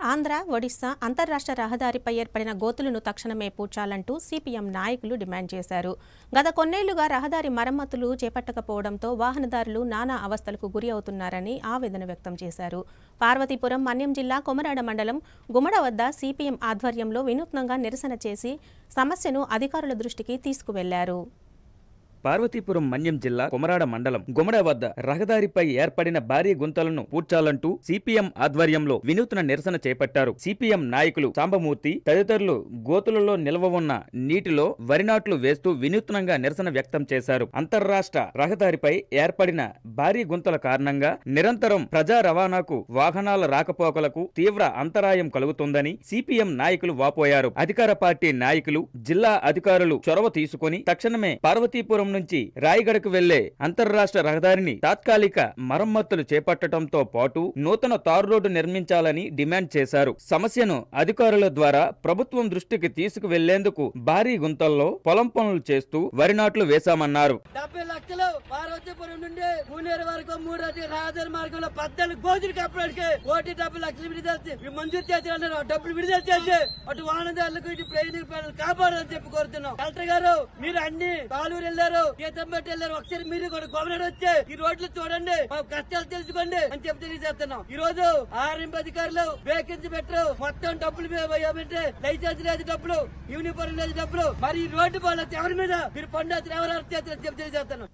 ఆంధ్ర, ఒడిశా అంతర్రాష్ట్ర రహదారిపై ఏర్పడిన గోతులను తక్షణమే పూడ్చాలంటూ సిపిఎం నాయకులు డిమాండ్ చేశారు. గత కొన్నేళ్లుగా రహదారి మరమ్మతులు చేపట్టకపోవడంతో వాహనదారులు నానా అవస్థలకు గురి అవుతున్నారని ఆవేదన వ్యక్తం చేశారు. పార్వతీపురం, మన్యం జిల్లా కొమరాడ మండలం గుమ్మడ వద్ద సిపిఎం ఆధ్వర్యంలో వినూత్నంగా నిరసన చేసి సమస్యను అధికారుల దృష్టికి తీసుకువెళ్లారు. పార్వతీపురం, మన్యం జిల్లా కొమరాడ మండలం గుమ్మడ వద్ద రహదారిపై ఏర్పడిన భారీ గుంతలను పూడ్చాలంటూ సిపిఎం ఆధ్వర్యంలో వినూత్న నిరసన చేపట్టారు. సిపిఎం నాయకులు సాంబమూర్తి తదితరులు గోతులలో నిల్వ ఉన్న నీటిలో వరి నాట్లు వేస్తూ వినూత్నంగా నిరసన వ్యక్తం చేశారు. అంతర్రాష్ట్ర రహదారిపై ఏర్పడిన భారీ గుంతల కారణంగా నిరంతరం ప్రజా రవాణాకు, వాహనాల రాకపోకలకు తీవ్ర అంతరాయం కలుగుతుందని సిపిఎం నాయకులు వాపోయారు. అధికార పార్టీ నాయకులు, జిల్లా అధికారులు చొరవ తీసుకుని తక్షణమే పార్వతీపురం నుంచి రాయగడకు వెళ్లే అంతర్రాష్ట్ర రహదారిని తాత్కాలిక మరమ్మతులు చేపట్టడంతో పాటు నూతన తారు రోడ్డు నిర్మించాలని డిమాండ్ చేశారు. సమస్యను అధికారుల ద్వారా ప్రభుత్వం దృష్టికి తీసుకువెళ్లేందుకు భారీ గుంతల్లో పొలం పనులు చేస్తూ వరి నాట్లు వేశామన్నారు. 70 లక్షలు పార్వతీపురం నుండి పూనేరు వరకు 3 రహదారి మార్గంలో 14 గోతులు కప్పడానికి 170 లక్షలు విడుదల మంజూరు చేసి డబ్బులు విడుదల చేసి అటు వాహనదారులకు, ఇటు ప్రయాణికులను కాపాడాలని చెప్పి కోరుతున్నాం. కలెక్టర్ గారు, మీరు అన్ని కాలూరు వెళ్లారు, గీతంబట్టి వెళ్లారు, ఒకసారి మీరు కూడా గవర్నర్ వచ్చి ఈ రోడ్లు చూడండి, మా కష్టాలు తెలుసుకోండి అని చెప్పి తెలియజేస్తున్నాం. ఈ రోజు ఆర్ఎంపీ అధికారులు వేకెన్సీ పెట్టరు, మొత్తం డబ్బులు లైసెన్స్ లేదు, డబ్బులు యూనిఫామ్ లేదు, డబ్బులు మరి ఈ రోడ్డు బాగా ఎవరి మీద మీరు పండు ఎవరు చెప్పి తెలియజేస్తున్నాం.